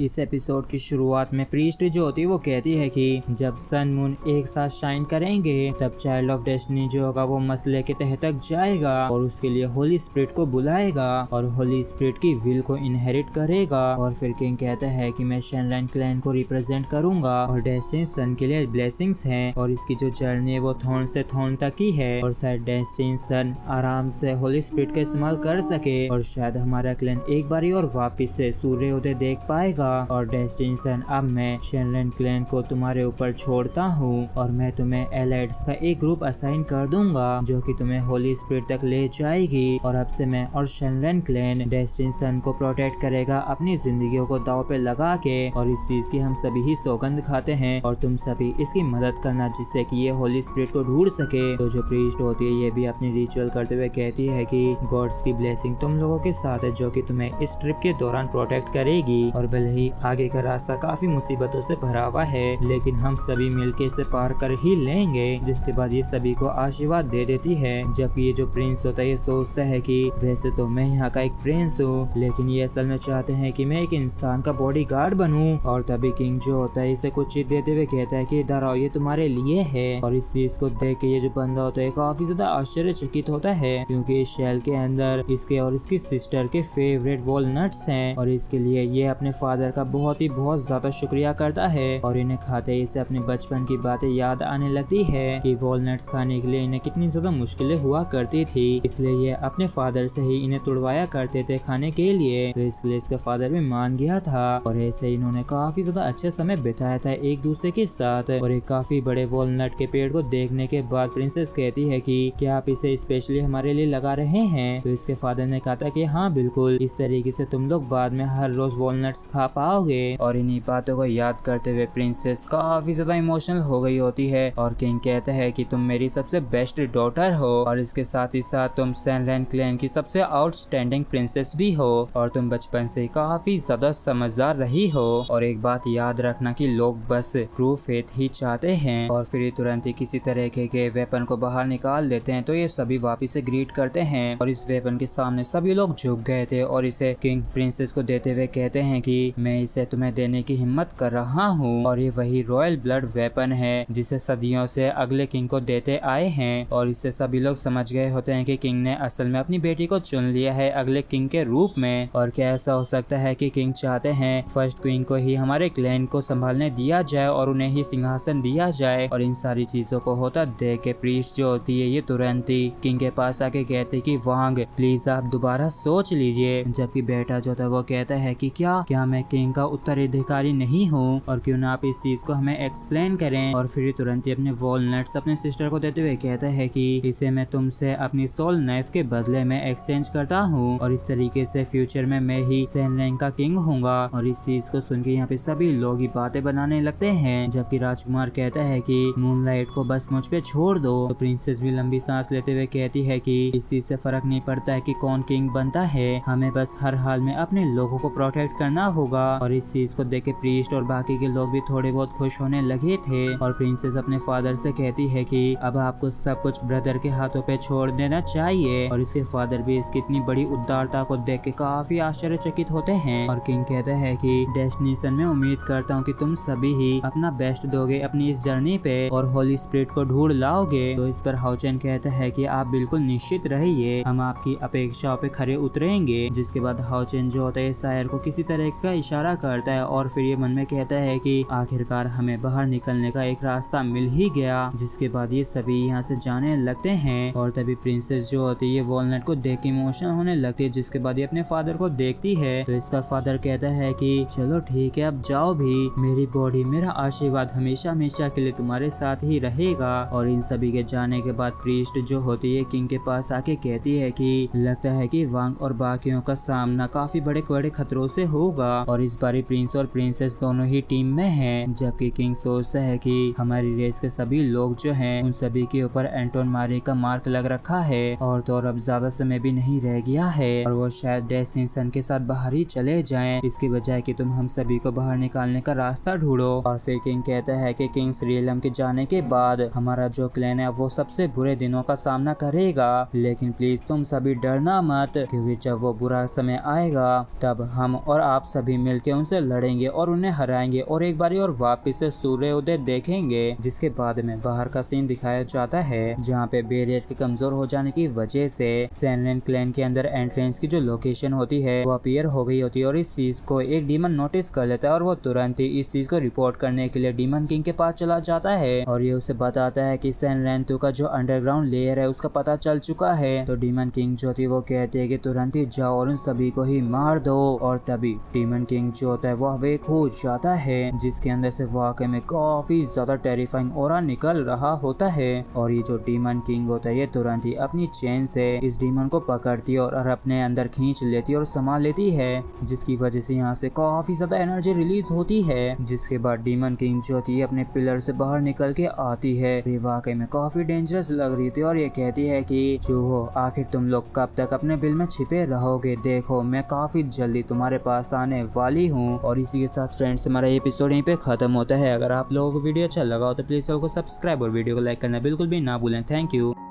इस एपिसोड की शुरुआत में प्रीस्ट जो होती है वो कहती है कि जब सन मून एक साथ शाइन करेंगे तब चाइल्ड ऑफ डेस्टिनी जो होगा वो मसले के तह तक जाएगा और उसके लिए होली स्पिरिट को बुलाएगा और होली स्पिरिट की विल को इनहेरिट करेगा। और फिर किंग कहता है कि मैं शेनलाइन क्लैन को रिप्रेजेंट करूंगा और डेस्टिनी सन के लिए ब्लेसिंग्स हैं और इसकी जो जर्नी है वो थॉर्न से थॉर्न तक की है और शायद डेस्टिनी सन आराम से होली स्पिरिट का इस्तेमाल कर सके और शायद हमारा क्लैन एक बारी और वापिस से सूर्योदय देख पाएगा। और डेस्टिनी सन अब मैं शेनलाइन क्लैन को तुम्हारे ऊपर छोड़ता हूँ और मैं तुम्हें एलाइड्स का एक ग्रुप असाइन कर दूंगा जो कि तुम्हें होली स्पिरिट तक ले जाएगी और अब से मैं और शेनलाइन क्लैन डेस्टिनी सन को प्रोटेक्ट करेगा अपनी जिंदगियों को दाव पे लगा के। और इस चीज की हम सभी ही सौगंध खाते हैं और तुम सभी इसकी मदद करना जिससे कि ये होली स्पिरिट को ढूंढ सके। तो जो प्रीस्ट होती है ये भी अपनी रिचुअल करते हुए कहती है कि गॉड्स की ब्लेसिंग तुम लोगों के साथ है जो कि तुम्हें इस ट्रिप के दौरान प्रोटेक्ट करेगी। और भले ही आगे का रास्ता काफी मुसीबतों से भरा हुआ है लेकिन हम सभी मिलके इसे पार कर ही लेंगे। जिसके बाद ये सभी को आशीर्वाद दे देती है जबकि ये जो प्रिंस होता है ये सोचता है कि वैसे तो मैं यहाँ का एक प्रिंस हूँ लेकिन ये असल में चाहते हैं कि मैं एक इंसान का बॉडीगार्ड बनूं। और तभी किंग जो होता है इसे कुछ चीज देते हुए कहता है कि इधर आओ ये तुम्हारे लिए है। और इस चीज को देख के ये जो बंदा होता है काफी ज्यादा आश्चर्यचकित होता है क्योंकि इस शेल के अंदर इसके और इसकी सिस्टर के फेवरेट वॉलनट्स हैं और इसके लिए ये अपने फादर का बहुत ज्यादा शुक्रिया करता है। और इन्हें खाते ही इसे अपने बचपन की बातें याद आने लगती है कि वॉलनट्स खाने के लिए इन्हें कितनी ज्यादा मुश्किलें हुआ करती थी इसलिए ये अपने फादर से ही इन्हें तुड़वाया करते थे खाने के लिए। तो इसलिए इसका फादर भी मान गया था और ऐसे इन्होंने काफी ज्यादा अच्छा समय बिताया था एक दूसरे के साथ। और एक काफी बड़े वॉलनट के पेड़ को देखने के बाद प्रिंसेस कहती है कि क्या आप इसे स्पेशली हमारे लिए लगा रहे हैं। तो इसके फादर ने कहा था कि हाँ बिल्कुल, इस तरीके से तुम लोग बाद में हर रोज वॉलनट्स खा पाओगे। और इन्हीं बातों को याद करते हुए प्रिंसेस काफी ज्यादा इमोशनल हो गई होती है और किंग कहता है कि तुम मेरी सबसे बेस्ट डॉटर हो और इसके साथ ही साथ तुम शेनलाइन क्लैन की सबसे आउटस्टैंडिंग प्रिंसेस भी हो और तुम बचपन से काफी ज्यादा समझदार रही हो। और एक बात याद रखना कि लोग बस ट्रू फेथ ही चाहते हैं। और फिर ये तुरंत ही किसी तरह के वेपन को बाहर निकाल देते हैं तो ये सभी वापिस से ग्रीट करते हैं और इस वेपन के सामने सभी लोग झुक गए थे और इसे किंग प्रिंसेस को देते हुए कहते हैं कि मैं इसे तुम्हें देने की हिम्मत कर रहा हूँ और ये वही रॉयल ब्लड वेपन है जिसे सदियों से अगले किंग को देते आए हैं। और इससे सभी लोग समझ गए होते हैं कि किंग ने असल में अपनी बेटी को चुन लिया है अगले किंग के रूप में। और क्या ऐसा हो सकता है कि किंग चाहते हैं फर्स्ट क्वीन को ही हमारे क्लैन को संभालने दिया जाए और उन्हें ही सिंहासन दिया जाए। और इन सारी चीजों को होता देख के प्रीस्ट जो होती है ये तुरंत ही किंग के पास आके कहते कि वांग प्लीज आप दोबारा सोच लीजिए। जबकि बेटा जो था वो कहता है कि क्या मैं किंग का उत्तराधिकारी नहीं हूँ और क्यों ना आप इस चीज को हमें एक्सप्लेन करें। और फिर तुरंत ही अपने वॉलनट्स अपने सिस्टर को देते हुए कहता है कि इसे मैं तुमसे अपनी सोल नाइफ के बदले में एक्सचेंज करता हूँ और इस तरीके से फ्यूचर में मैं ही शेनलाइन का किंग होऊंगा। और इस चीज को सुन के यहाँ पे सभी लोग ही बातें बनाने लगते हैं जबकि राजकुमार कहता है कि मूनलाइट को बस मुझ पे छोड़ दो। तो प्रिंसेस भी लंबी सांस लेते हुए कहती है कि इस चीज से फर्क नहीं पड़ता है कि कौन किंग बनता है, हमें बस हर हाल में अपने लोगों को प्रोटेक्ट करना होगा। और इस चीज को देख के प्रीस्ट और बाकी के लोग भी थोड़े बहुत खुश होने लगे थे। और प्रिंसेस अपने फादर से कहती है कि अब आपको सब कुछ ब्रदर के हाथों पे छोड़ देना चाहिए। और इसके फादर भी इसकी इतनी बड़ी उदारता को देख के काफी आश्चर्यचकित होते हैं। और किंग कहता है कि डेस्टिनेशन में उम्मीद करता हूँ कि तुम सभी ही अपना बेस्ट दोगे अपनी इस जर्नी पे और होली स्पिरिट को ढूंढ लाओगे। तो इस पर हाउचेन कहता है कि आप बिल्कुल निश्चित रहिए, हम आपकी अपेक्षाओं पे खरे उतरेंगे। जिसके बाद हाउचेन जो होता है शायर को किसी तरह का इशारा करता है और फिर ये मन में कहता है कि आखिरकार हमें बाहर निकलने का एक रास्ता मिल ही गया। जिसके बाद ये सभी यहाँ से जाने लगते हैं और तभी प्रिंसेस जो होती है वॉलनट को देख के इमोशनल होने लगती है। जिसके बाद ये अपने फादर को देखती है तो इसका फादर कहता है कि चलो ठीक है अब जाओ भी, मेरी बॉडी मेरा आशीर्वाद हमेशा हमेशा के लिए तुम्हारे साथ ही रहेगा। और इन सभी के जाने के बाद प्रीस्ट जो होती है किंग के पास आके कहती है कि लगता है कि वांग और बाकियों का सामना काफी बड़े बड़े खतरों से होगा और इस बारी प्रिंस और प्रिंसेस दोनों ही टीम में हैं। जबकि किंग सोचता है कि हमारी रेस के सभी लोग जो हैं उन सभी के ऊपर एंटोन मारे का मार्क लग रखा है और तो और अब ज्यादा समय भी नहीं रह गया है और वो शायद डेस्टिनी सन के साथ बाहर ही चले जाएं, इसकी बजाय कि तुम हम सभी को बाहर निकालने का रास्ता ढूंढो। और फिर किंग कहता है कि किंग्स रियलम के जाने के बाद हमारा जो क्लैन है वो सबसे बुरे दिनों का सामना करेगा, लेकिन प्लीज तुम सभी डरना मत क्योंकि जब वो बुरा समय आएगा तब हम और आप सभी मिलकर उनसे लड़ेंगे और उन्हें हराएंगे और एक बारी और वापस से सूर्योदय देखेंगे। जिसके बाद में बाहर का सीन दिखाया जाता है जहाँ पे बैरियर के कमजोर हो जाने की वजह से सैनलैंड क्लैन के अंदर एंट्रेंस की जो लोकेशन होती है वो अपीयर हो गई होती है और इस चीज को एक डीमन नोटिस कर लेता है और वो तुरंत ही इस चीज को रिपोर्ट करने के लिए डीमन किंग के पास चला जाता है और ये उसे बताता है कि सैनलैंड का जो अंडरग्राउंड लेयर है उसका पता चल चुका है। तो डीमन किंग जो थी वो कहते हैं कि तुरंत ही जाओ और उन सभी को ही मार दो और तभी डीमन किंग जो होता है वो अवेक हो जाता है जिसके अंदर से वाकई में काफी ज्यादा टेरिफाइंग ऑरा निकल रहा होता है और ये जो डीमन किंग होता है ये तुरंत ही अपनी चेन से इस डीमन को पकड़ती है और अपने अंदर खींच लेती है और संभाल लेती है जिसकी वजह से यहाँ से काफी ज्यादा एनर्जी रिलीज होती है। जिसके बाद डीमन किंग जो थी अपने पिलर से बाहर निकल के आती है। ये वाकई में काफी डेंजरस लग रही थी और ये कहती है कि जो हो आखिर तुम लोग कब तक अपने बिल में छिपे रहोगे, देखो मैं काफी जल्दी तुम्हारे पास आने वाली हूँ। और इसी के साथ फ्रेंड्स हमारा एपिसोड यहीं पे खत्म होता है। अगर आप लोगों को वीडियो अच्छा लगा हो तो प्लीज चैनल को सब्सक्राइब और वीडियो को लाइक करना बिल्कुल भी ना भूलें। Thank you.